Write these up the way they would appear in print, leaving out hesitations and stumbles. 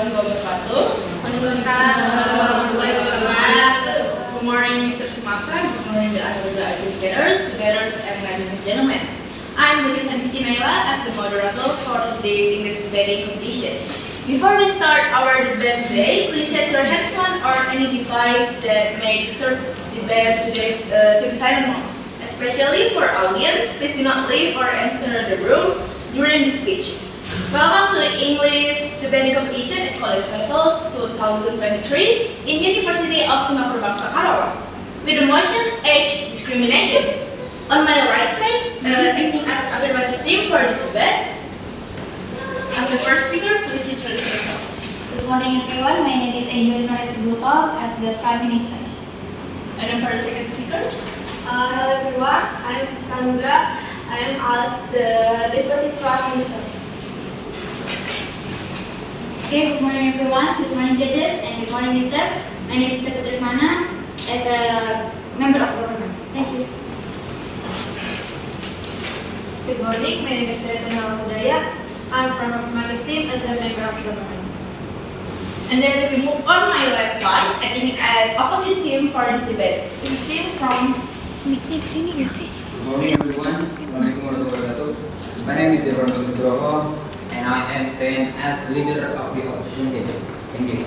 warahmatullahi wabarakatuh. Waalaikumsalam warahmatullahi wabarakatuh. Good morning, Mr. Sumaka. Good morning, the undergraduate educators, debaters, and ladies and gentlemen. I'm Bilqis Angelina as the moderator for today's English debating competition. Before we start our debate today, please set your headphone or any device that may disturb debate today to the silent mode. Especially for audience, please do not leave or enter the room during the speech. Welcome to the English debating competition at college level 2023 in University of Singapore Bangsa Karawang with the motion Age Discrimination. On my right side, acting as affirmative team for this debate. As the first speaker, please introduce yourself. Good morning everyone, my name is Angelina Resti Gultom as the Prime Minister. And then for the second speaker. Hello everyone, I am Fiska Anugrah. I am as the Deputy Prime Minister. Okay, good morning everyone, good morning judges and good morning Mr. My name is Rukmana as a member of government. Thank you. Good morning, my name is Hudaya. I am from affirmative team as a member of government. And then we move on my left side, acting as opposite team for this debate. This team from Good morning everyone. Assalamualaikum warahmatullahi wabarakatuh. My name is Defran Nugroho and I am staying as leader of the opposition debate. Thank you.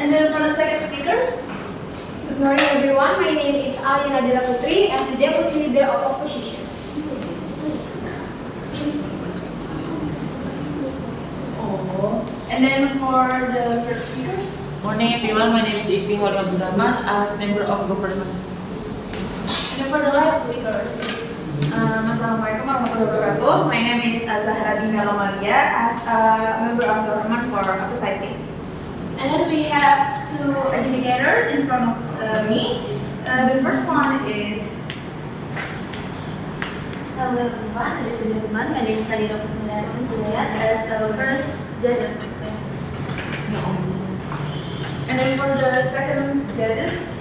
And then for the second speakers. Good morning everyone, my name is Alya Nadila Putri as the Deputy Leader of Opposition. And then for the first speakers. Morning everyone, my name is Idfi Abdurahman as member of government. And then for the last speakers. Assalamualaikum warahmatullahi wabarakatuh. My name is Zahra Dinda Kamalia as a member of government for opposite team. And then we have two educators in front of me. The first one is. Hello everyone, this is Abdurahman. My name is Nadila as our first judges. And then for the second judges.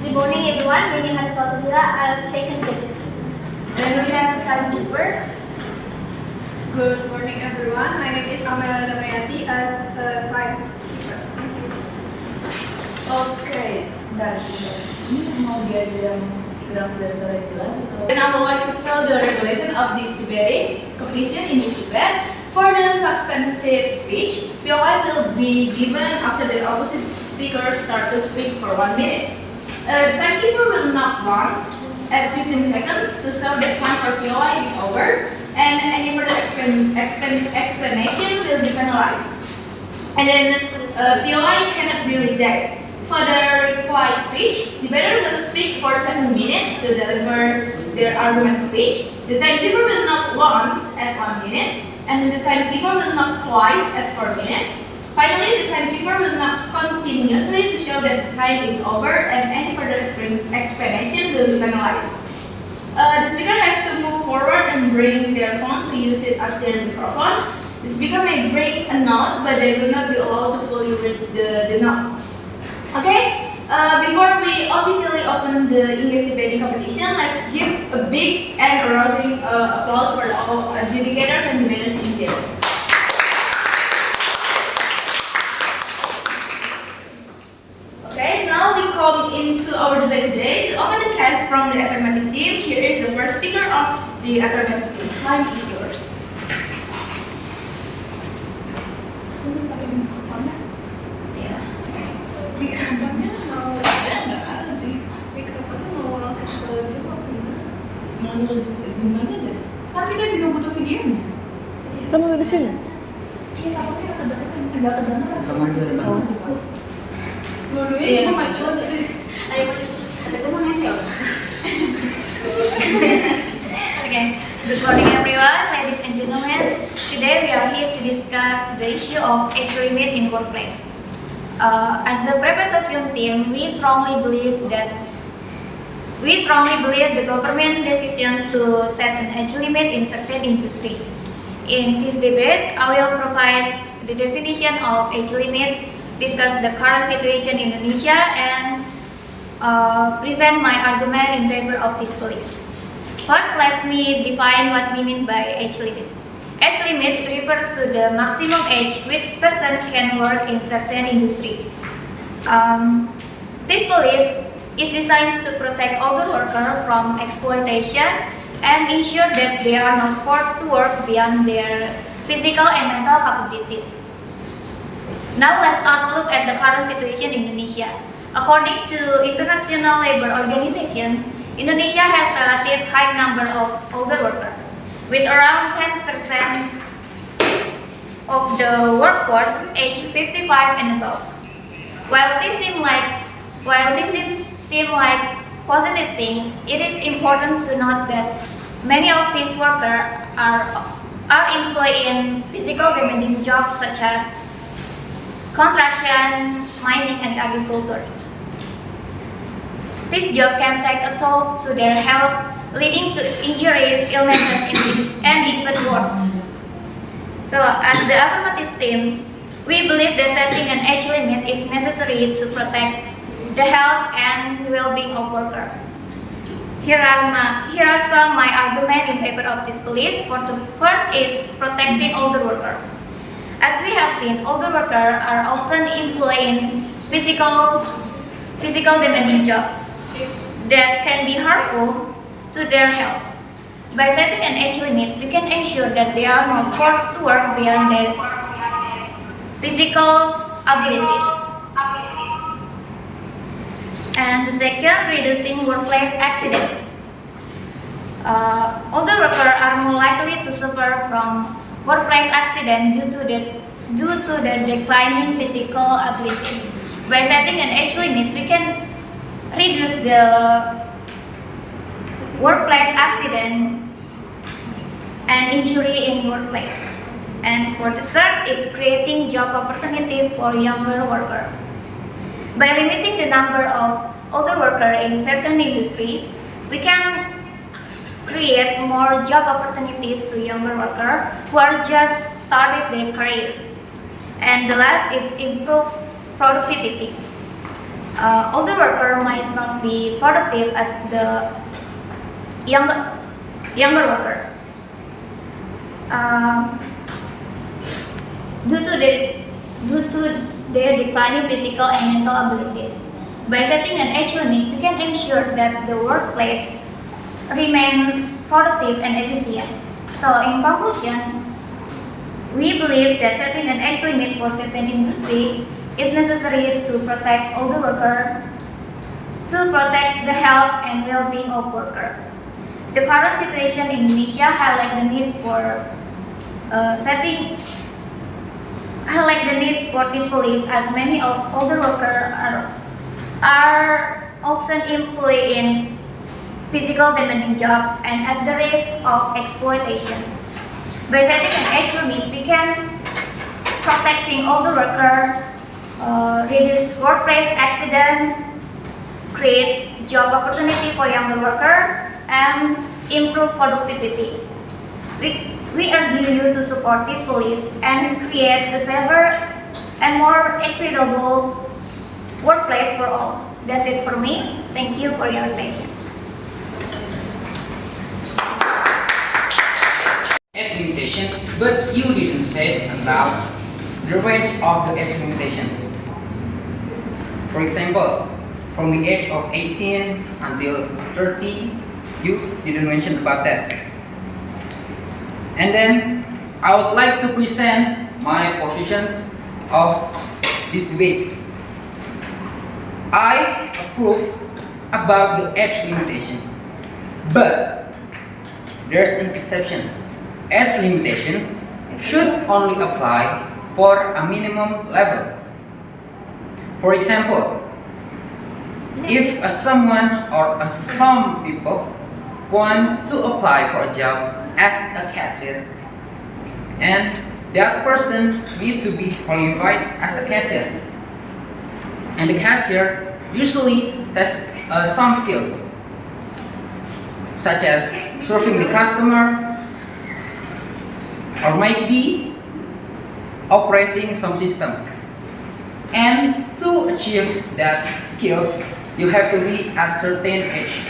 Good morning everyone, my name is Nadila as second judges. And then we have timekeeper. Good morning everyone, my name is Angelina as timekeeper. Oke, bentar. Ini mau dia yang kurang dari suara jelas atau? And I would like to tell the regulation of this debating competition in this debate. For the substantive speech, POI will be given after the opposite speakers start to speak for 1 minute. The timekeeper will knock once at 15 seconds to show that time for POI is over, and any further explanation will be penalized. And then POI cannot be rejected. For the reply speech, the debater will speak for 7 minutes to deliver their argument speech. The timekeeper will knock once at 1 minute, and then the timekeeper will knock twice at 4 minutes. Finally, the timekeeper will knock continuously to show that time is over, and any further explanation will be penalized. The speaker has to move forward and bring their phone to use it as their microphone. The speaker may bring a note, but they will not be allowed to fully read the note. Okay, before we officially open the English debating competition, let's give a big and rousing applause for all adjudicators and debaters in here. Okay, now we come into our debate today. To open the cast from the affirmative team, here is the first speaker of the affirmative team. Time is yours. Zoom aja deh. Tapi kan juga butuh videonya. Kan udah di sini. Iya, takutnya agak kedengeran. Sama aja depan. Dua-duanya cuma maju aja. Ayo maju terus. Ada mau nempel. Okay. Good morning everyone, ladies and gentlemen. Today we are here to discuss the issue of age limit in workplace. As the Preposition team, we strongly believe the government decision to set an age limit in certain industry. In this debate, I will provide the definition of age limit, discuss the current situation in Indonesia, and present my argument in favor of this policy. First, let me define what we mean by age limit. Age limit refers to the maximum age which person can work in certain industry. This policy is designed to protect older workers from exploitation and ensure that they are not forced to work beyond their physical and mental capabilities. Now let us look at the current situation in Indonesia. According to International Labour Organization, Indonesia has a relative high number of older workers, with around 10% of the workforce aged 55 and above. While this seems like positive things, it is important to note that many of these workers are employed in physical demanding jobs such as construction, mining, and agriculture. This job can take a toll to their health, leading to injuries, illnesses, and even worse. So, as the affirmative team, we believe that setting an age limit is necessary to protect the health and well-being of workers. Here are some my arguments in favor of this policy. First is protecting older workers. As we have seen, older workers are often employed in physical demanding jobs that can be harmful to their health. By setting an age limit, we can ensure that they are not forced to work beyond their physical abilities. And the second, reducing workplace accidents. Older workers are more likely to suffer from workplace accidents due to the declining physical abilities. By setting an age limit, we can reduce the workplace accident and injury in workplace. And for the third is creating job opportunity for younger workers. By limiting the number of older workers in certain industries, we can create more job opportunities to younger workers who are just started their career. And the last is improve productivity. Older worker might not be productive as the younger worker due to their declining physical and mental abilities. By setting an age limit, we can ensure that the workplace remains productive and efficient. So, in conclusion, we believe that setting an age limit for certain industry is necessary to protect older workers, to protect the health and well-being of workers. The current situation in Indonesia highlights the needs for this policy, as many of older workers are often employed in physical demanding jobs and at the risk of exploitation. By setting an age limit, we can protecting older workers, reduce workplace accident, create job opportunity for younger workers, and improve productivity. We urge you to support this policy and create a safer and more equitable workplace for all. That's it for me. Thank you for your attention. Limitations, but you didn't say about the range of the age limitations. For example, from the age of 18 until 30, you didn't mention about that. And then I would like to present my positions of this debate. I approve about the age limitations, but there's an exception. Age limitation should only apply for a minimum level. For example, if someone or some people want to apply for a job as a cashier, and that person needs to be qualified as a cashier, and the cashier usually tests some skills such as serving the customer, or might be operating some system. And to achieve that skills, you have to be at certain age.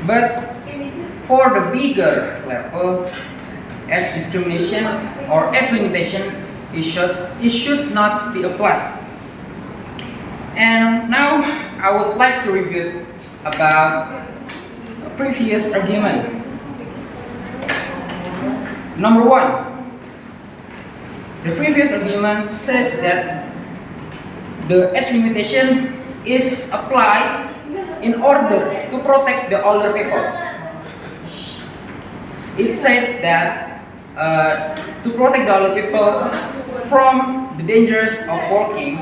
But for the bigger level, age discrimination or age limitation it should not be applied. And now I would like to review about a previous argument. Number one, the previous argument says that the age limitation is applied in order to protect the older people. It said that to protect the older people from the dangers of working,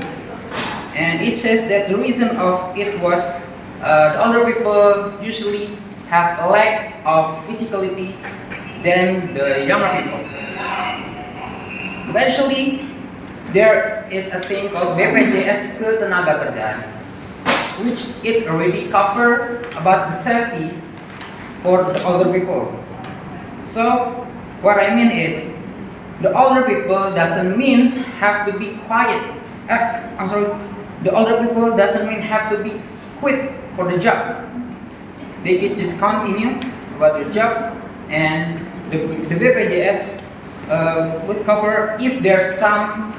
and it says that the reason of it was the older people usually have a lack of physicality than the younger people. But actually, there is a thing called BPJS Ketenagakerjaan, which it already covered about the safety for the older people. So, what I mean is, the older people doesn't mean have to be quiet. The older people doesn't mean have to be quit for the job. They can just continue about their job, and the BPJS would cover if there's some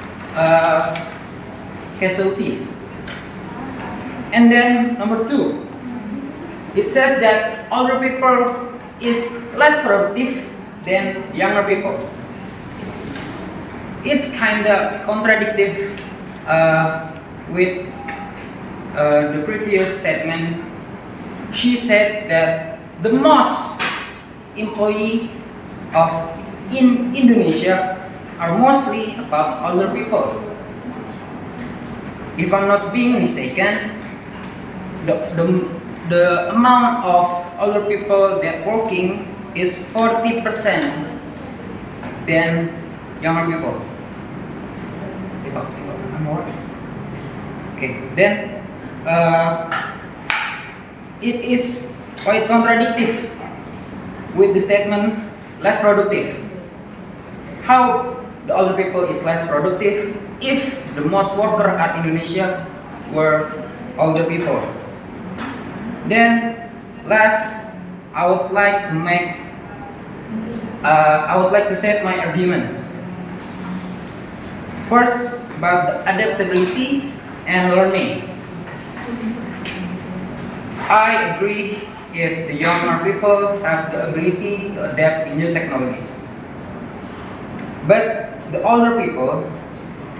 casualties. And then number two, it says that older people is less productive than younger people. It's kind of contradictory with the previous statement. She said that the most employee in Indonesia are mostly about older people. If I'm not being mistaken, the amount of older people that working is 40% than younger people. If I'm more. Okay, then it is quite contradictory with the statement less productive. How the older people is less productive if the most worker at Indonesia were older people? Then last, I would like to set my argument. First, about the adaptability and learning. I agree if the younger people have the ability to adapt in new technologies. But the older people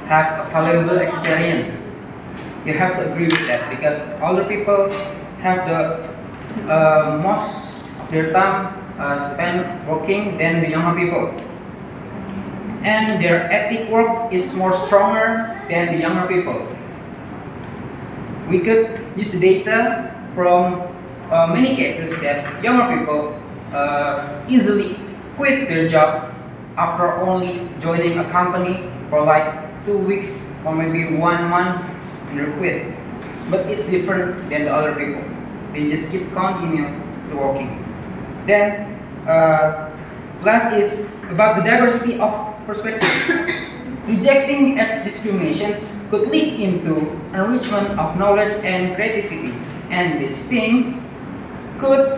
have a valuable experience. You have to agree with that because older people have the most of their time spent working than the younger people. And their ethic work is more stronger than the younger people. We could use the data from many cases that younger people easily quit their job after only joining a company for like 2 weeks or maybe 1 month and they quit. But it's different than the other people. They just keep continue to working. Then last is about the diversity of perspective. Rejecting age discriminations could lead into enrichment of knowledge and creativity, and this thing could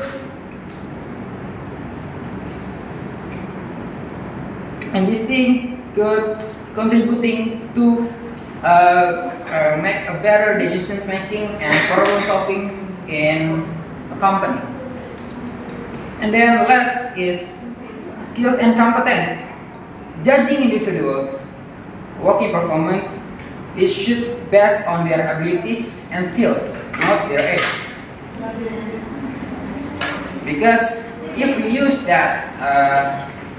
contributing to make a better decision making and problem solving in a company. And then last is skills and competence. Judging individuals' working performance is should based on their abilities and skills, not their age. Because if we use that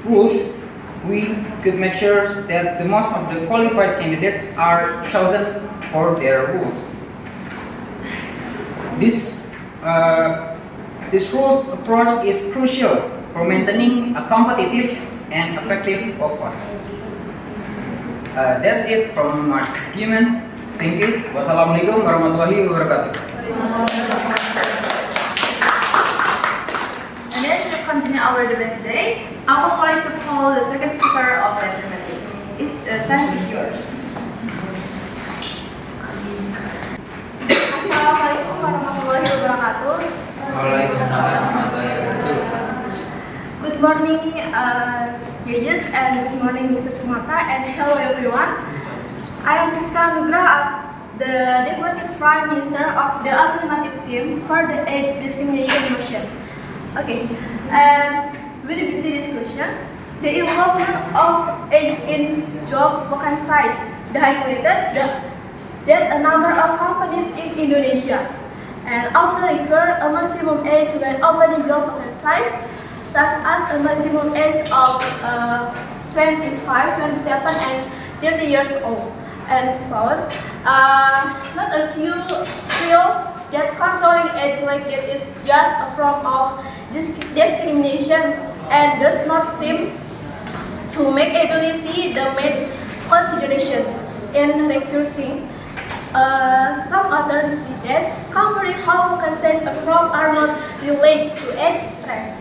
rules, we could make sure that the most of the qualified candidates are chosen for their rules. This rules approach is crucial for maintaining a competitive and effective workforce. That's it from my argument. Thank you. Wassalamualaikum warahmatullahi wabarakatuh. And then to continue our debate today, I would like to call the second speaker of the affirmative. Time is yours. Assalamualaikum Good morning, judges, and good morning, Mrs. Sumata, and hello everyone. I am Fiska Anugrah as the Deputy Prime Minister of the affirmative team for the age discrimination motion. Okay, and with this discussion, the involvement of age in job vacancies highlighted that a number of companies in Indonesia and often require a maximum age when opening job vacancies, such as a maximum age of 25, 27, and 30 years old. And so, not a few feel that controlling age like that is just a form of discrimination and does not seem to make ability the main consideration in recruiting. Some other decisions covering how vacancies from are not related to age strength.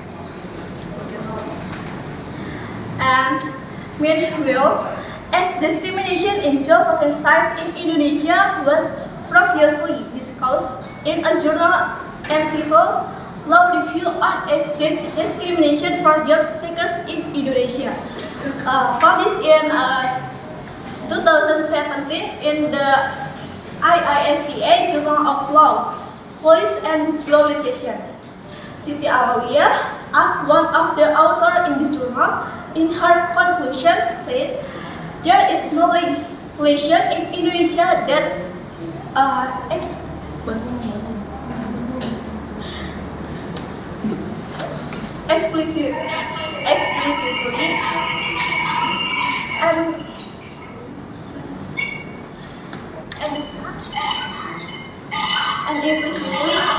And meanwhile, as discrimination in job vacancies in Indonesia was previously discussed in a journal and people law review on age discrimination for job seekers in Indonesia, published in 2017 in the IISTA Journal of Law, Voice and Globalization. Siti Alya, as one of the authors in this journal, in her conclusion said, there is no legislation in Indonesia that explicitly and implicitly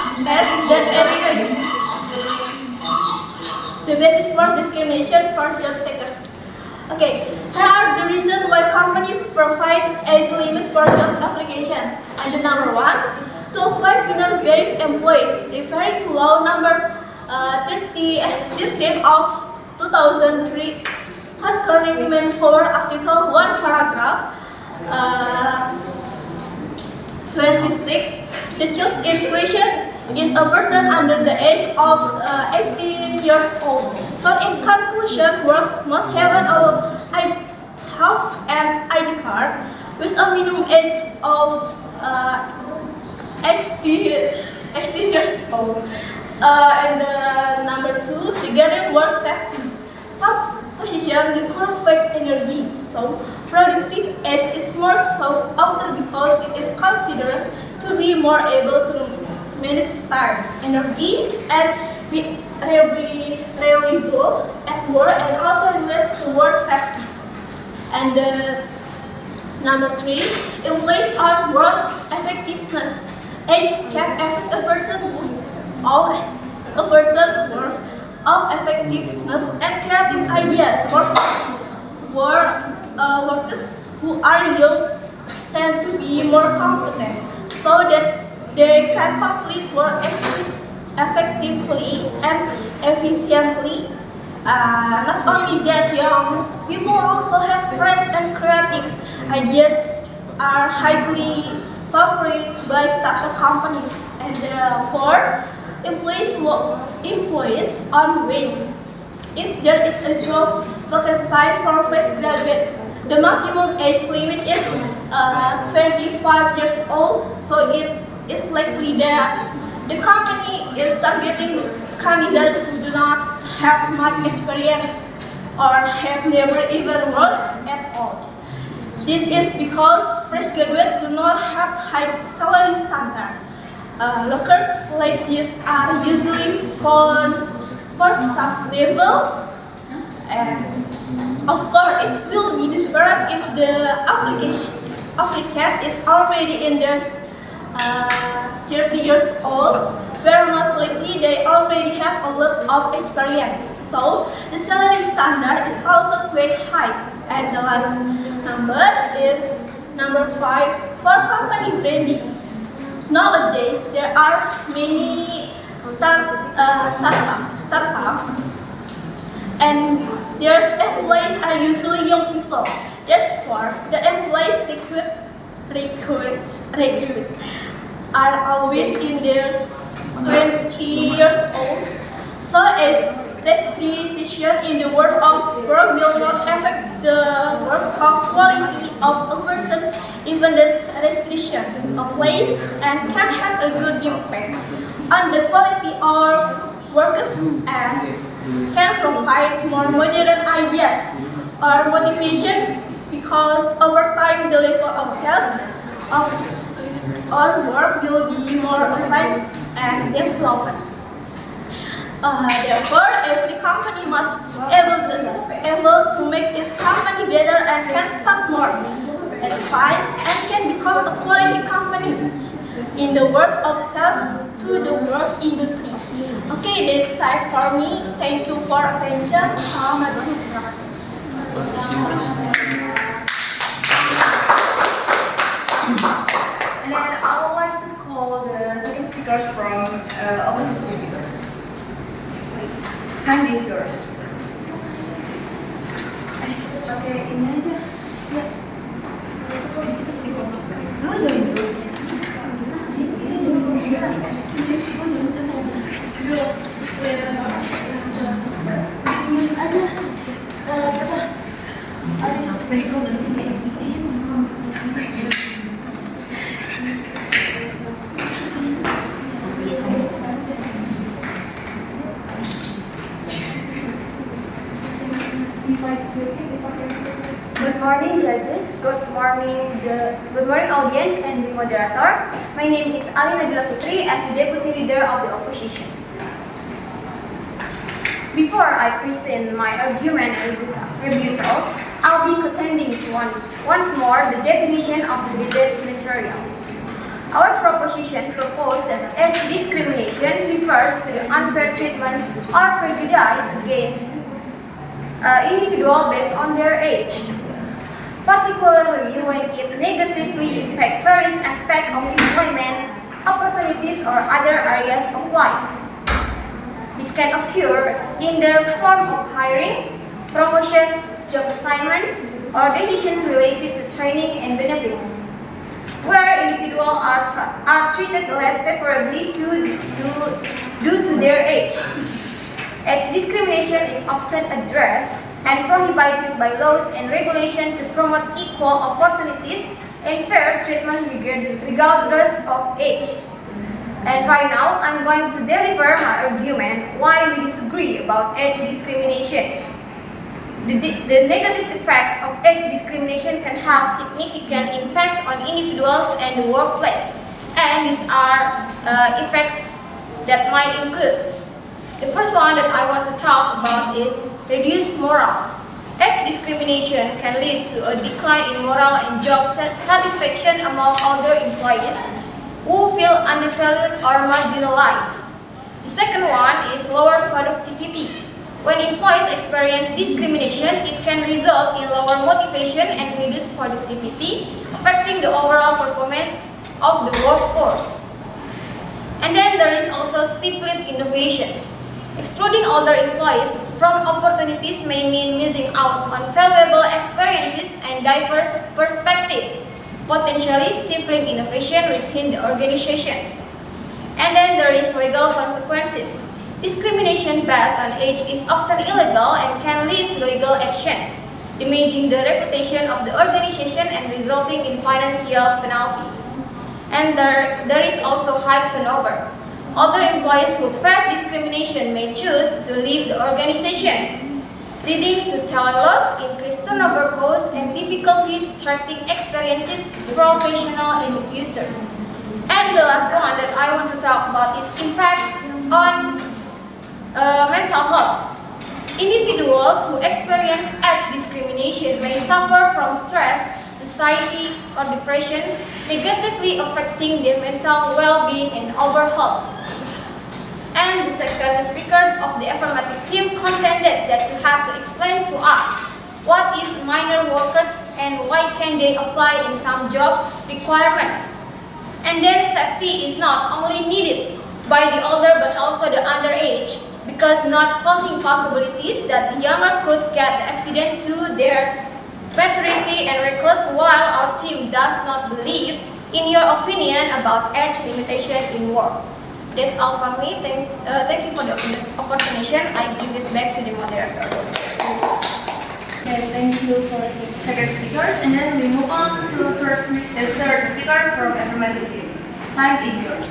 says that the basis for discrimination for job seekers. Okay, here are the reasons why companies provide age limits for job application. And the number one, to avoid minor-based employee, referring to law number 13 of 2003, concurring manpower article 1 paragraph 26. The child in question is a person under the age of 18 years old. So in conclusion, workers must have an ID card with a minimum age of 18 years old. And number two, regarding work safety, some positions require quick energy, so productive age is more so often because it is considered to be more able to manage time, energy, and be reliable at work, and also relates to work safety. And number three, employees on work effectiveness. Age can affect a person's of effectiveness and creative ideas for workers who are young tend to be more competent, so that they can complete work effectively and efficiently. Not only that, young people also have fresh and creative ideas are highly favored by startup companies. And four, employees on wage. If there is a job vacancy for fresh graduates, the maximum age limit is 25 years old, so it is likely that the company is targeting candidates who do not have much experience or have never even worked at all. This is because fresh graduates do not have high salary standard. Lockers like this are usually for staff level, and of course it will be disparate if the applicant is already in their 30 years old, where most likely they already have a lot of experience. So the salary standard is also quite high. And the last number is number 5 for company branding. Nowadays, there are many startups, and their employees are usually young people. Therefore, the employees recruit are always in their 20 years old. So as restriction in the world of work will not affect the work of quality of a person. Even this restriction applies and can have a good impact on the quality of workers and can provide more modern ideas or motivation, because over time the level of sales of our work will be more advanced and developed. Therefore, every company must able to make its company better and can stop more advice and can become a quality company in the world of sales to the work industry. Okay, that's time for me. Thank you for attention. And then I would like to call the second speaker from opposite speaker. Hand is yours. Oke, ini aja. Ya. Lu join Zoom. Capek kok. Good morning, judges. Good morning, audience and the moderator. My name is Nadila Putri as the deputy leader of the opposition. Before I present my argument and rebuttals, I'll be contending once more the definition of the debate material. Our proposition proposed that age discrimination refers to the unfair treatment or prejudice against individual based on their age, particularly when it negatively impacts various aspects of employment, opportunities, or other areas of life. This can occur in the form of hiring, promotion, job assignments, or decisions related to training and benefits, where individuals are treated less favorably due to their age. Age discrimination is often addressed and prohibited by laws and regulations to promote equal opportunities and fair treatment regardless of age. And right now, I'm going to deliver my argument why we disagree about age discrimination. The negative effects of age discrimination can have significant impacts on individuals and the workplace. And these are effects that might include: the first one that I want to talk about is reduced morale. Age discrimination can lead to a decline in morale and job satisfaction among older employees who feel undervalued or marginalized. The second one is lower productivity. When employees experience discrimination, it can result in lower motivation and reduced productivity, affecting the overall performance of the workforce. And then there is also stifled innovation. Excluding older employees from opportunities may mean missing out on valuable experiences and diverse perspectives, potentially stifling innovation within the organization. And then there is legal consequences. Discrimination based on age is often illegal and can lead to legal action, damaging the reputation of the organization and resulting in financial penalties. And there is also high turnover. Older employees who face discrimination may choose to leave the organization, leading to talent loss, increased turnover costs, and difficulty attracting experienced professionals in the future. And the last one that I want to talk about is impact on mental health. Individuals who experience age discrimination may suffer from stress, anxiety, or depression, negatively affecting their mental well-being and overall. And the second speaker of the affirmative team contended that you have to explain to us what is minor workers and why can they apply in some job requirements. And then safety is not only needed by the older but also the underage, because not posing possibilities that the younger could get the accident to their maturity and reckless, while our team does not believe in your opinion about age limitation in work. That's all from me. Thank you for the opportunity. I give it back to the moderator. Okay, thank you for second speakers, and then we move on to the third speaker from affirmative team. Time is yours.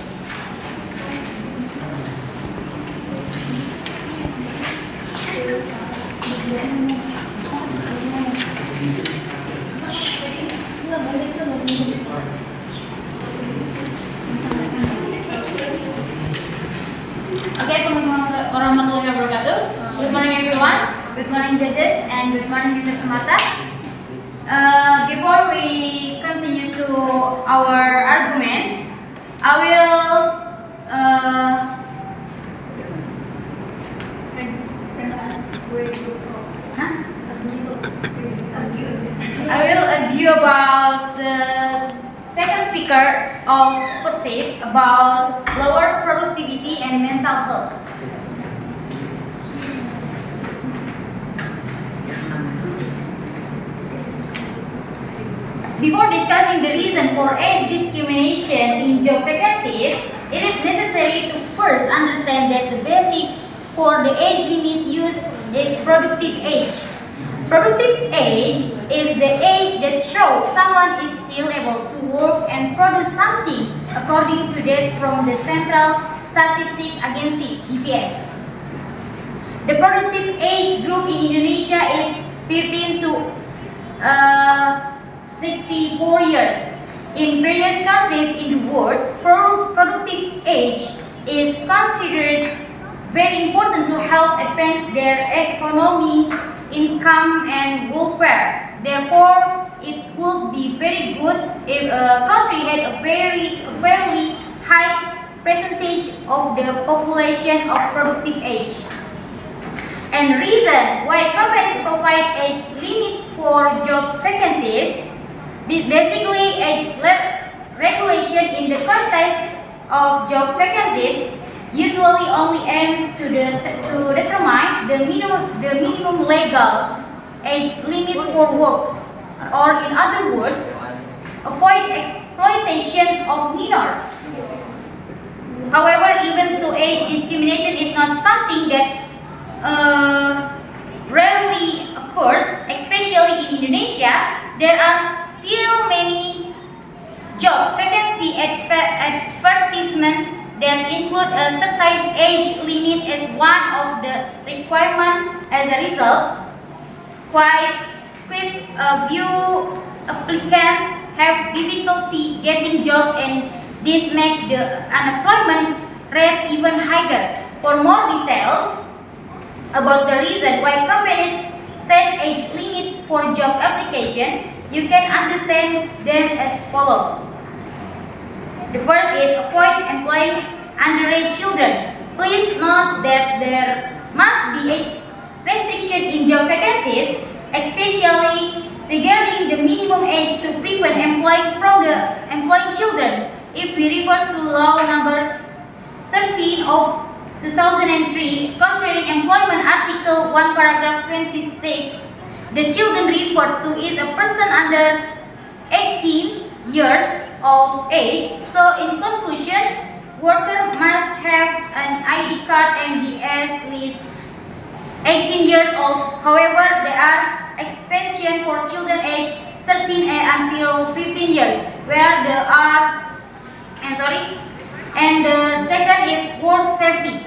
Okay, Assalamualaikum warahmatullahi wabarakatuh. Good morning everyone. Good morning judges and good morning Mr. Sumata. Before we continue to our argument, I will argue about the second speaker of opposite about lower productivity and mental health. Before discussing the reason for age discrimination in job vacancies, it is necessary to first understand that the basics for the age limits used is productive age. Productive age is the age that shows someone is still able to work and produce something according to data from the Central Statistics Agency (BPS). The productive age group in Indonesia is 15 to 64 years. In various countries in the world, productive age is considered very important to help advance their economy, income, and welfare. Therefore, it would be very good if a country had a fairly high percentage of the population of productive age. And reason why companies provide age limits for job vacancies, basically age regulation in the context of job vacancies usually only aims to determine the minimum legal age limit for works, or in other words, avoid exploitation of minors. However, even so, age discrimination is not something that rarely occurs, especially in Indonesia. There are still many job vacancy advertisements that include a certain age limit as one of the requirements. As a result, quite few applicants have difficulty getting jobs, and this makes the unemployment rate even higher. For more details about the reason why companies set age limits for job application, you can understand them as follows. The first is avoid employing underage children. Please note that there must be age restriction in job vacancies, especially regarding the minimum age to prevent employing children. If we refer to law number 13 of 2003 concerning employment, article 1 paragraph 26, the children referred to is a person under 18 years of age. So in conclusion, worker must have an ID card and be at least 18 years old. However, there are expansion for children aged 13 until 15 years, where there are, and the second is work safety.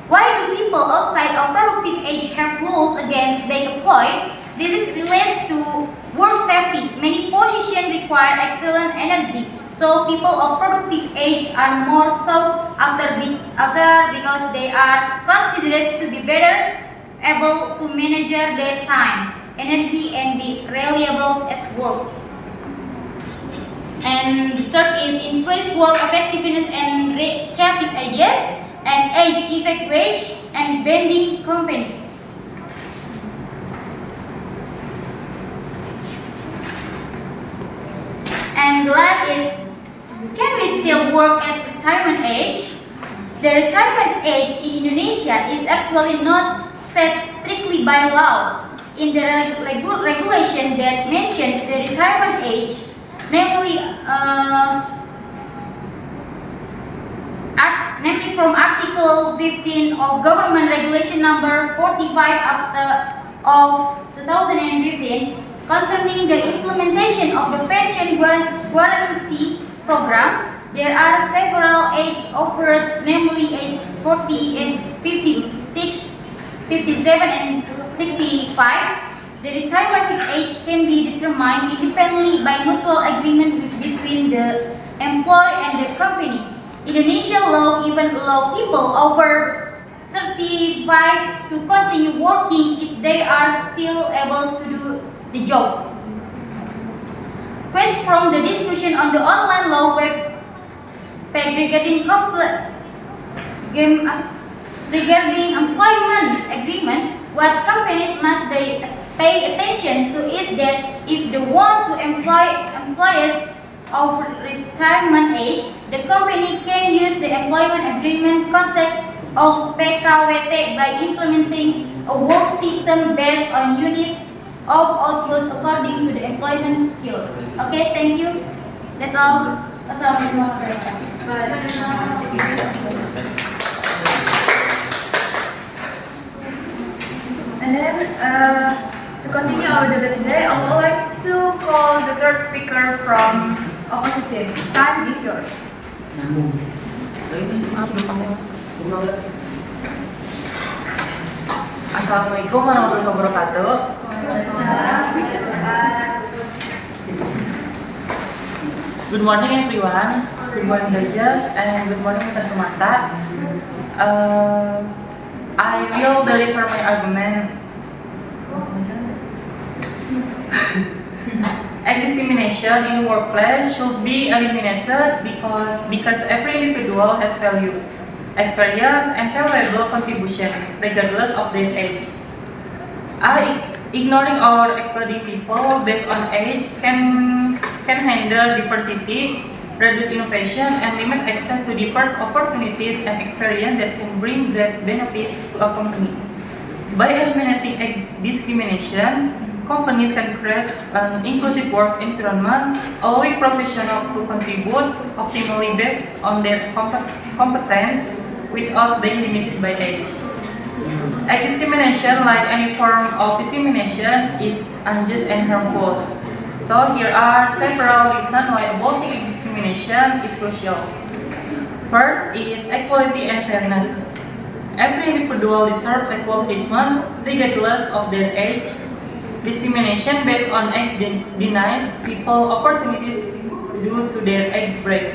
Why do people outside of productive age have rules against being employed? This is related to work safety. Many positions require excellent energy, so people of productive age are more sought after because they are considered to be better able to manage their time, energy, and be reliable at work. And the third is increased work effectiveness and creative ideas, and age effect wage and bending company. And the last is, can we still work at retirement age? The retirement age in Indonesia is actually not set strictly by law. In the regulation that mentions the retirement age, namely namely from Article 15 of Government Regulation Number 45 of 2015 concerning the implementation of the pension guarantee program. There are several ages offered, namely age 40 and 56, 57 and 65. The retirement age can be determined independently by mutual agreement between the employee and the company. Indonesian law even allow people over 35 to continue working if they are still able to do the job. Quotes from the discussion on the online law web page regarding employment agreement, what companies must pay attention to is that if they want to employ employees of retirement age, the company can use the employment agreement concept of PKWT by implementing a work system based on unit of output according to the employment skill. Okay, thank you. That's all. Assalamualaikum warahmatullahi wabarakatuh. And then, to continue our debate today, I would like to call the third speaker from opposite team. Time is yours. Assalamualaikum warahmatullahi wabarakatuh. Good morning everyone. Good morning judges and good morning Mr. Sumata. I will deliver my argument. Discrimination in the workplace should be eliminated because every individual has value, experience, and valuable contribution regardless of their age. Ignoring or excluding people based on age can hinder diversity, reduce innovation, and limit access to diverse opportunities and experience that can bring great benefits to a company. By eliminating age discrimination, companies can create an inclusive work environment, allowing professionals to contribute optimally based on their competence without being limited by age. Age discrimination, like any form of discrimination, is unjust and harmful. So here are several reasons why abolishing age discrimination is crucial. First is equality and fairness. Every individual deserves equal treatment regardless of their age. Discrimination based on age denies people opportunities due to their age break,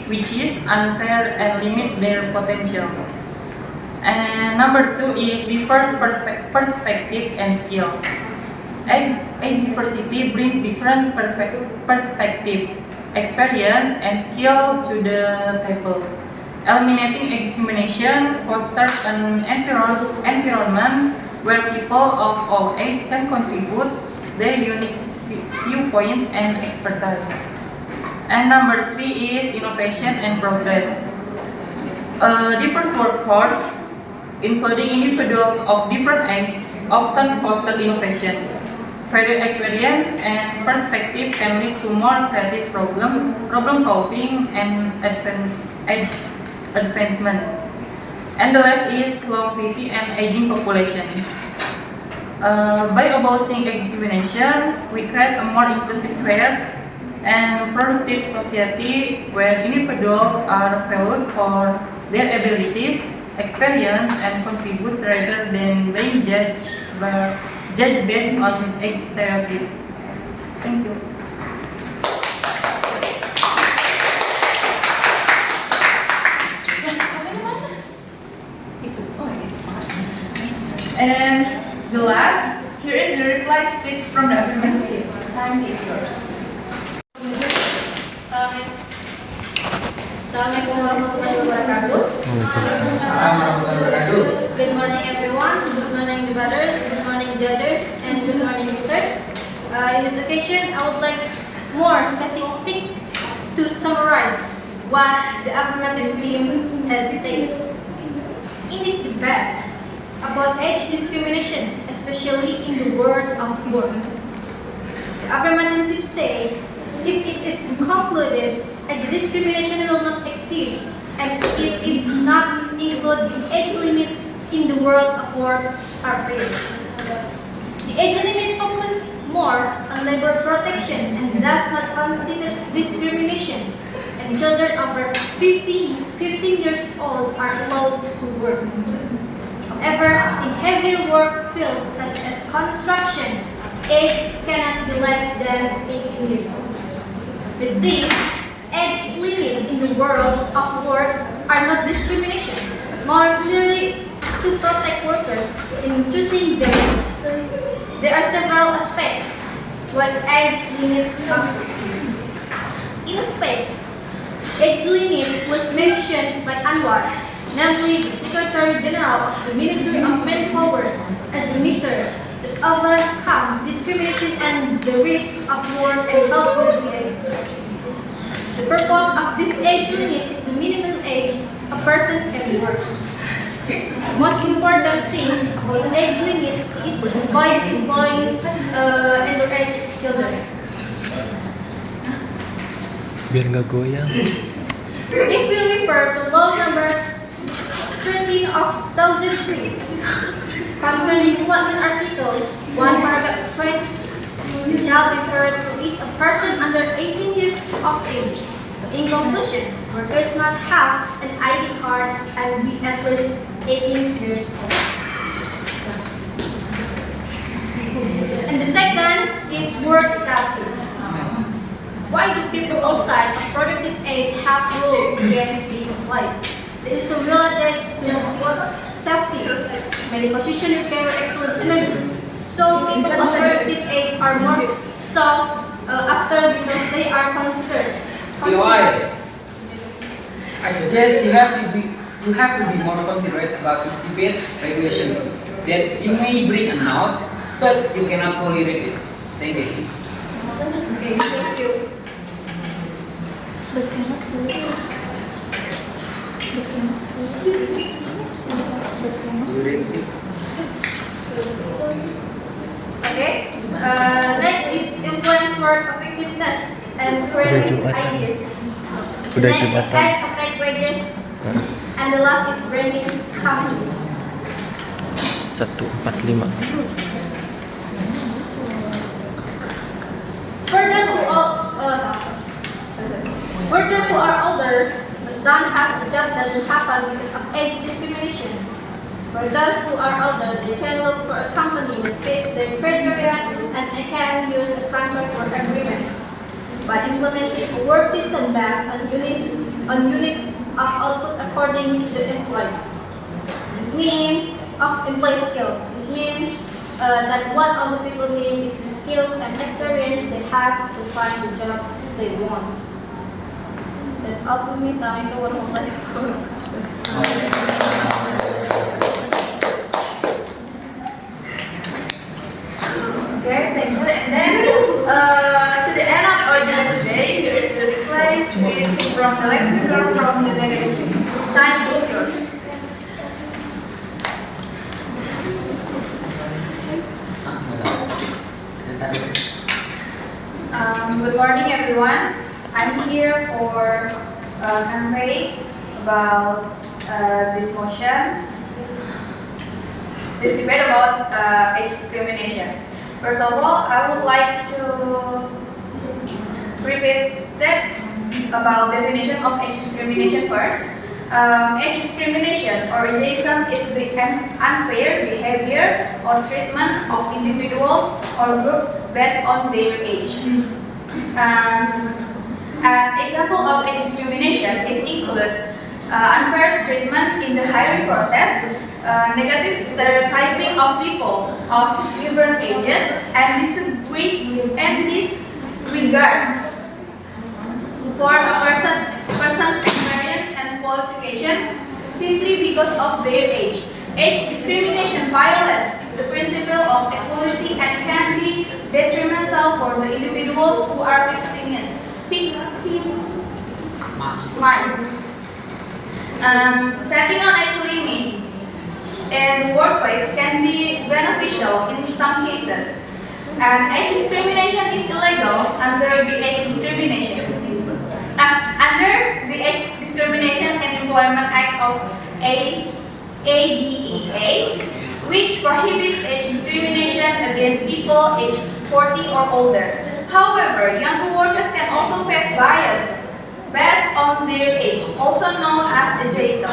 which is unfair and limit their potential. And number two is diverse perspectives and skills. Age diversity brings different perspectives, experience, and skill to the table. Eliminating age discrimination fosters an environment where people of all ages can contribute their unique viewpoints and expertise. And number three is innovation and progress. A diverse workforce, including individuals of different ages, often foster innovation. Further experience and perspective can lead to more creative problem solving, and advancement. And the last is longevity and aging population. By abolishing age discrimination, we create a more inclusive, fair, and productive society where individuals are valued for their abilities, experience, and contributes rather than being judged based on age stereotypes. Thank you. And the last, here is the reply speech from the affirmative team. Time is yours. Assalamualaikum warahmatullahi wabarakatuh. Good morning everyone, good morning debaters, good morning judges, and good morning research. In this occasion, I would like more specific to summarize what the affirmative team has said. In this debate about age discrimination, especially in the world of work, the affirmative team say if it is concluded age discrimination will not exist and it is not include the age limit in the world of work or free. The age limit focuses more on labor protection and does not constitute discrimination, and children over 15 years old are allowed to work. However, in heavier work fields such as construction, age cannot be less than 18 years old. With this, age limit in the world of work are not discrimination, more clearly to protect workers in choosing their jobs. There are several aspects what age limit constitutes. In fact, age limit was mentioned by Anwar, namely the Secretary General of the Ministry of Manpower, as a measure to overcome discrimination and the risk of work and health disease. The purpose of this age limit is the minimum age a person can work. The most important thing about the age limit is to avoid employing underage children. Biar nggak goyang. If we refer to law number 13 of 2003 concerning employment article 1 paragraph 26, the child referred to is a person under 18 years of age. So in conclusion, workers must have an ID card and be at least 18 years old. And the second is work safety. Why do people outside of productive age have rules against being employed? This is related to work safety. Many positions require excellent energy. So people of productive age are more sought after because they are considered. I suggest you have to be more considerate about these debates regulations that you may bring a note, but you cannot fully read it. Thank you. Okay, thank you. Okay, next is influence work effectiveness and creating ideas. Next is age affect wages, and the last is branding campaign. 145. Workers who are older but don't have a job doesn't happen because of age discrimination. For those who are older, they can look for a company that fits their criteria and they can use a contract or agreement. By implementing a work system based on units of output according to the employees. This means employee skill. This means that what all the people need is the skills and experience they have to find the job they want. That's all for me. Assalamualaikum warahmatullahi wabarakatuh. Okay, thank you. And then to the end of our journey today, here is the replies from the next speaker from the negative team. Time is yours. Good morning, everyone. I'm here for convey about this motion, this debate about age discrimination. First of all, I would like to repeat that about definition of age discrimination first. Age discrimination or ageism is the unfair behavior or treatment of individuals or groups based on their age. An example of age discrimination is include unfair treatment in the hiring process, negative stereotyping of people of different ages, and disregard for a person's experience and qualifications simply because of their age. Age discrimination violates the principle of equality and can be detrimental for the individuals who are victims. Setting an age limit in the workplace can be beneficial in some cases, and age discrimination is illegal under the age discrimination. Discrimination in Employment Act of ADEA, which prohibits age discrimination against people aged 40 or older. However, younger workers can also face bias based on their age, also known as Gasal.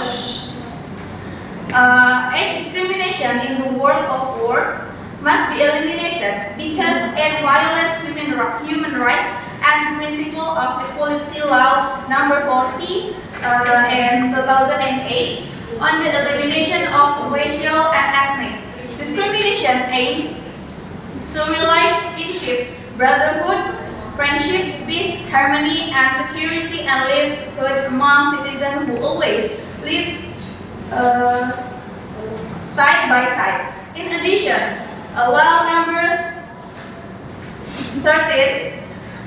Age discrimination in the world of work must be eliminated because it violates human rights and principle of Equality Law number 40 in 2008 on the elimination of racial and ethnic discrimination aims to realize kinship, brotherhood, friendship, peace, harmony, and security and livelihood among citizens who always live side by side. In addition, Law number 13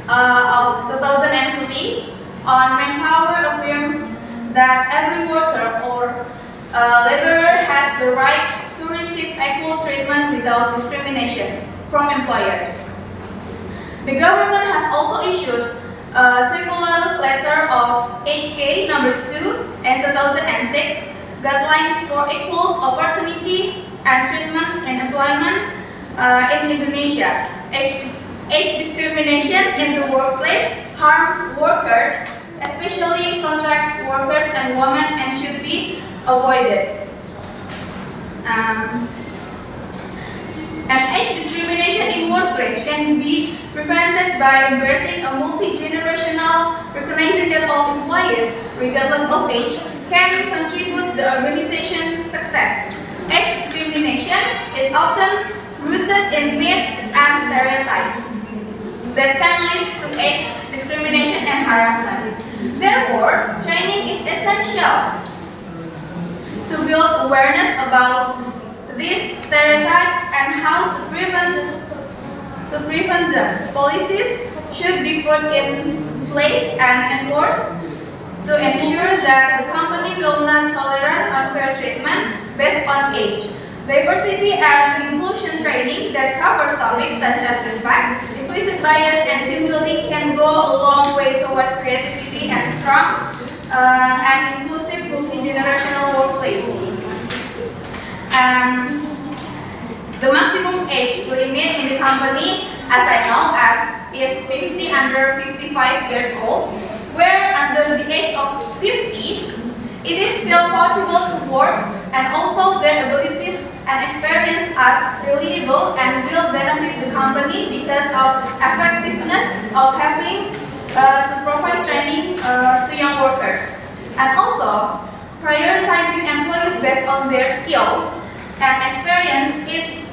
of 2003 on manpower affirms that every worker or laborer has the right to receive equal treatment without discrimination from employers. The government has also issued a circular letter of HK number 2 in 2006, guidelines for equal opportunity and treatment in employment in Indonesia. Age discrimination in the workplace harms workers, especially contract workers and women, and should be avoided. And age discrimination in workplace can be prevented by embracing a multi-generational recognition that all employees, regardless of age, can contribute the organization's success. Age discrimination is often rooted in myths and stereotypes that can lead to age discrimination and harassment. Therefore, training is essential to build awareness about these stereotypes and how to prevent them. Policies should be put in place and enforced to ensure that the company will not tolerate unfair treatment based on age. Diversity and inclusion training that covers topics such as respect, implicit bias, and team building can go a long way toward creativity and strong and inclusive multi-generational workplace. The maximum age limit in the company, as I know, is 50 under 55 years old, where under the age of 50, it is still possible to work, and also their abilities and experience are relatable and will benefit the company because of effectiveness of having to provide training to young workers. And also, prioritizing employees based on their skills and experience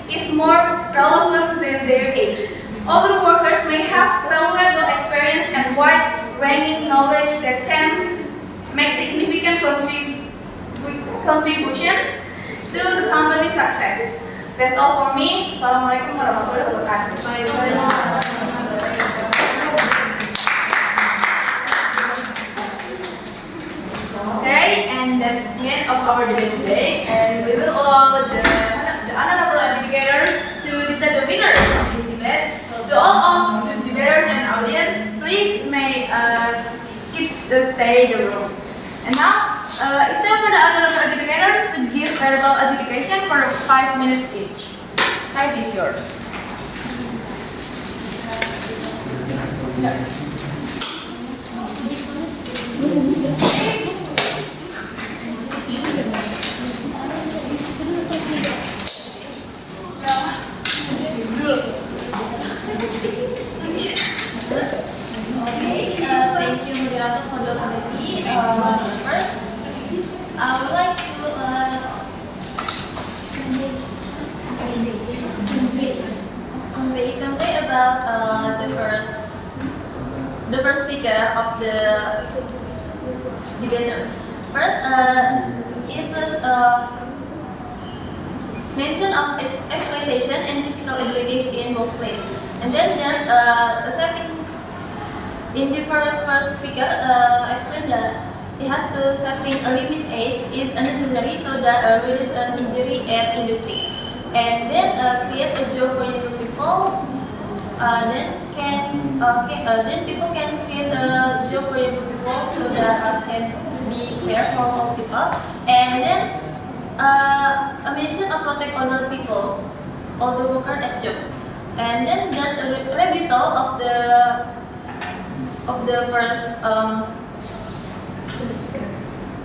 is more relevant than their age. Older workers may have valuable experience and wide-ranging knowledge that can make significant contributions to the company's success. That's all for me. Assalamualaikum warahmatullahi wabarakatuh. Okay, and that's the end of our debate today, and we will allow the honorable adjudicators to decide the winner of this debate. To all of the debaters and audience, please may stay in the room. And now, it's time for the honorable adjudicators to give verbal adjudication for 5 minutes each. 5 is yours. Thank you, moderator, for the opportunity. First, I would like to complain about the first speaker of the debaters. First, it was mention of exploitation and physical abilities in workplace, and then there's a second. In the first speaker explained that it has to setting a limit age is unnecessary so that reduce an injury at industry, and then create a job for young people. Then people can create a job for young people so that can be care for all people. And then a mention of protect older people, older worker at job. And then there's a rebuttal of the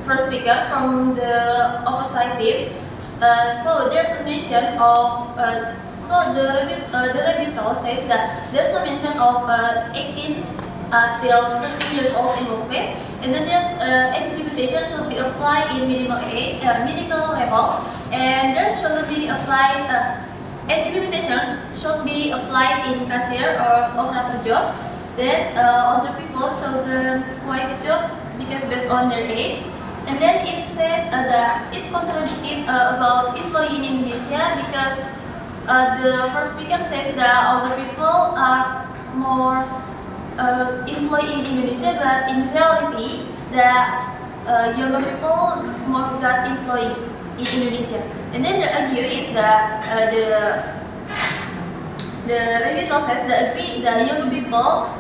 first speaker from the oppositive. So there's a mention of the rebuttal says that there's no mention of 18 till 30 years old in workplace, and then there's age limitation should be applied in minimal level, and there should be applied age limitation should be applied in cashier or operator jobs. Then older people should quit job because based on their age. And then it says that it contradicted about employee in Indonesia because the first speaker says that older people are more employee in Indonesia, but in reality the younger people more got employee in Indonesia. And then the argue is that the rebuttal says that agree the younger people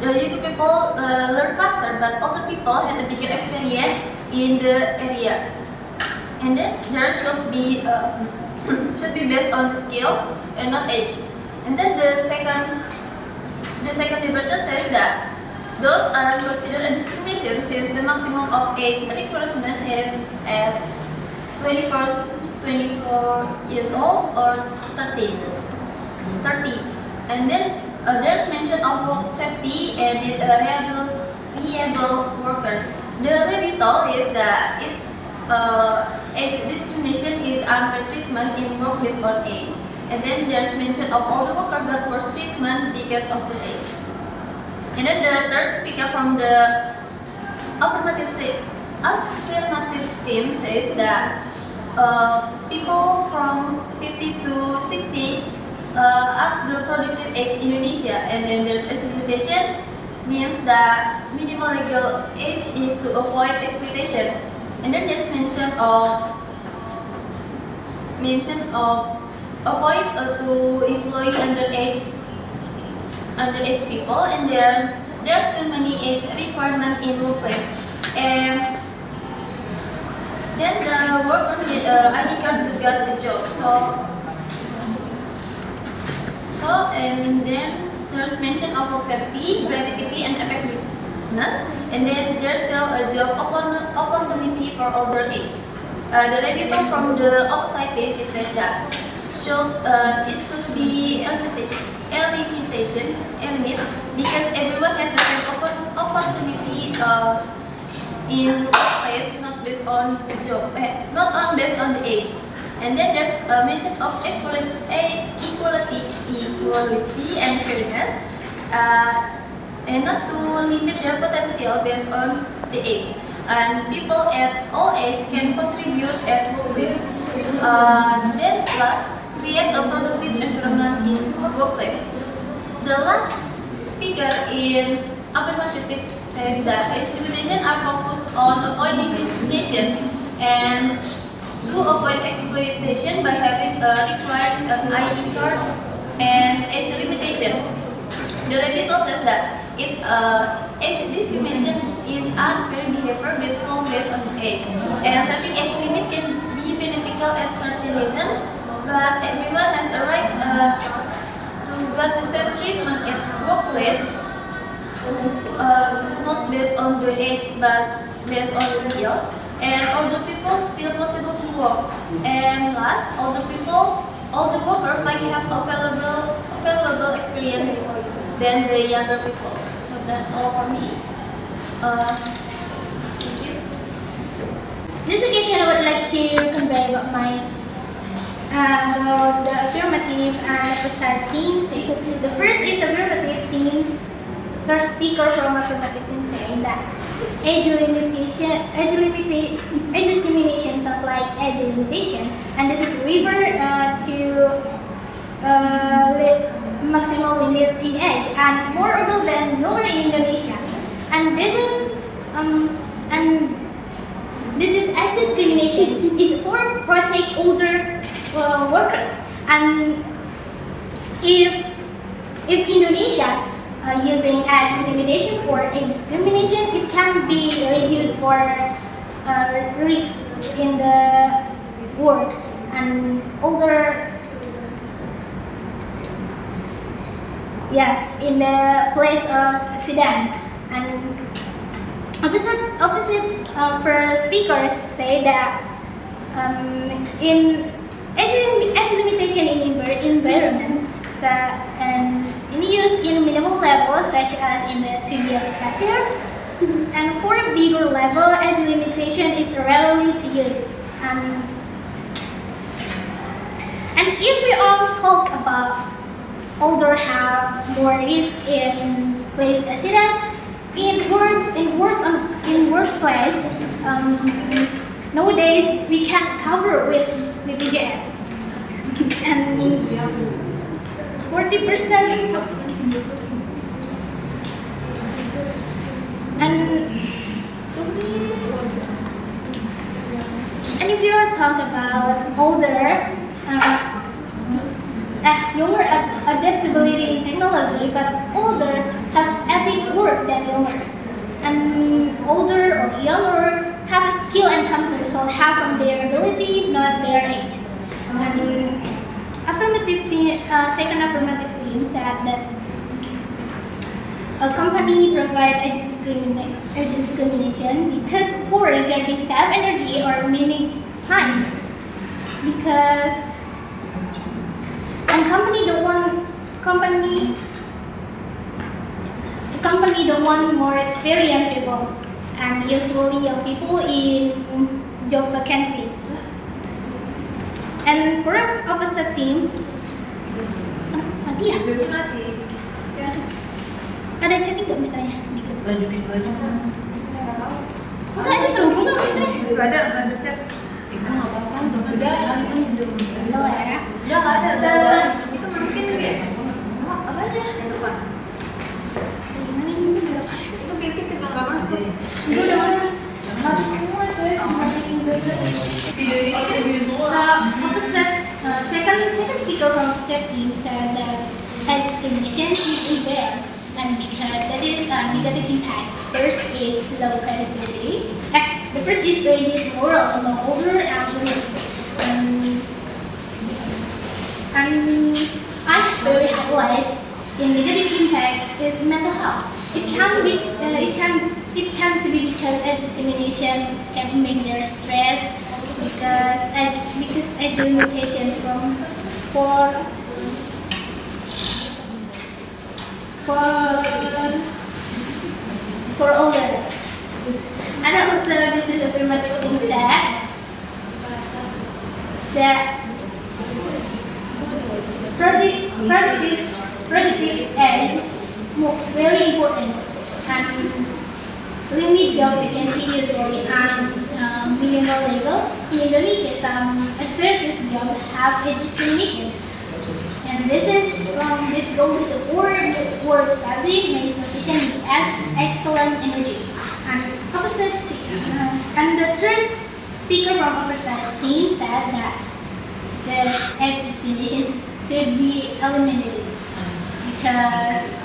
learn faster, but older people had a bigger experience in the area. And then there should be based on the skills and not age. And then the second debater says that those are considered a discrimination since the maximum of age requirement is at 24 years old or 30. And then there's mention of work safety and the reliable worker. The rebuttal is that it's age discrimination is unfair treatment in work based on age. And then there's mention of older workers got worse treatment because of their age. And then the third speaker from the affirmative team says that people from 50 to 60 are the productive age in Indonesia. And then there's exploitation means that minimal legal age is to avoid exploitation. And then there's mention of avoid to employ underage people, and there's still many age requirement in workplace. And then the worker need ID card to get the job. And then there's mention of work safety, creativity, and effectiveness. And then there's still a job opportunity for older age. The rebuttal from the oppositive, it says that it should be elimination because everyone has the same opportunity in workplace, not based on the job, not based on the age. And then there's a mention of equality and fairness, and not to limit their potential based on the age. And people at all age can contribute at workplace. Then last, create a productive environment in workplace. The last speaker in affirmative says that discrimination are focused on avoiding discrimination and to avoid exploitation by having a required ID card and age limitation. The rebuttal says that age discrimination is unfair behavior based on age, and setting age limit can be beneficial at certain reasons, but everyone has the right to get the same treatment at workplace, not based on the age but based on the skills. And older people still possible to work. And last, older worker might have available experience than the younger people. So that's all for me. Thank you. This occasion, I would like to convey about the affirmative and opposite teams. The first is affirmative teams. First speaker from affirmative team saying that age discrimination sounds like age limitation, and this is refer to maximum limit in age and more adult than lower in Indonesia, and this is age discrimination is for protect older worker. And if Indonesia using age limitation for age discrimination, it can be reduced for risk in the work and older, in the place of accident. And opposite for speakers say that in age limitation in environment, and used in minimal level such as in the 2-year classroom, and for a bigger level, age limitation is rarely used. And if we all talk about older have more risk in place accident, in workplace, nowadays we can cover with BPJS and 40%. And if you are talking about older, younger adaptability in technology, but older have ethic work than younger. And older or younger have a skill and competence, so have from their ability, not their age. And second affirmative team said that a company provides age discrimination because regarding staff energy or manage time, because the company don't want more experienced people, and usually young people in job vacancy. And for opposite team, ada chatting nggak misalnya? Lanjutin dulu aja. Ada terhubung nggak misalnya? Nggak ada chat. Itu mungkin kayak apa aja? Itu Bilqis juga nggak masuk. Itu udah mana? Masuk semua coy. So second speaker from opposite team said that age discrimination is unfair, and because that is a negative impact. First is low credibility. The first is reduced moral among older and younger. And I very highlight in negative impact is mental health. It can be because age discrimination can make their stress, because age limitation for older. And also this is affirmative thing said that productive age very important, and limit job vacancy usually and minimal legal. In Indonesia, some advertised jobs have age discrimination. And this goal is a work study, many positions as excellent energy. And the third speaker from opposite team said that the age discrimination should be eliminated because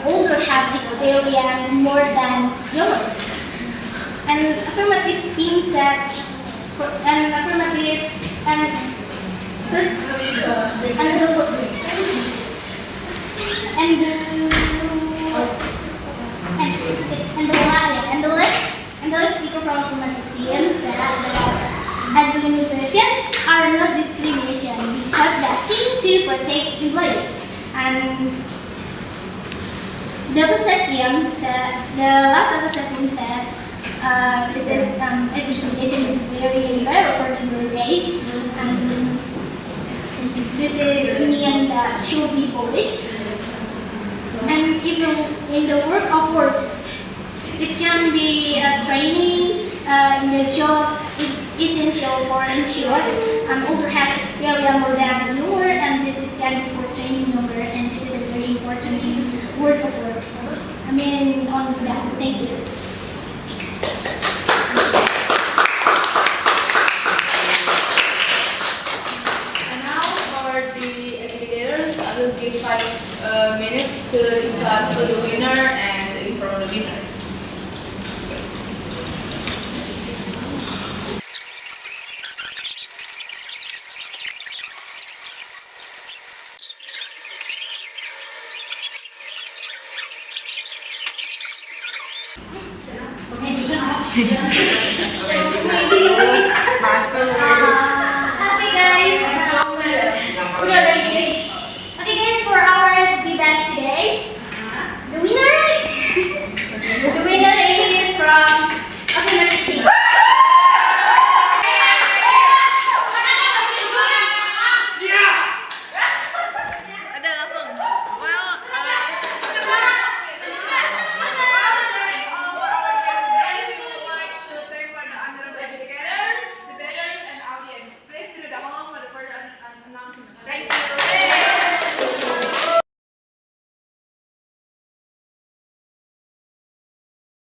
older have experience more than younger. And affirmative team said, and the last speaker from affirmative team said that age limitation are not discrimination because that thing to protect employees. And the opposite team said, the last opposite team said, this is age discrimination is very rare for the younger age, and this is mean that should be abolished. And even in the work, it can be training in the job is essential for ensure and older have experience more than younger, and this is can be for training younger, and this is a very important word of work. I mean, only that. Thank you. Masuk.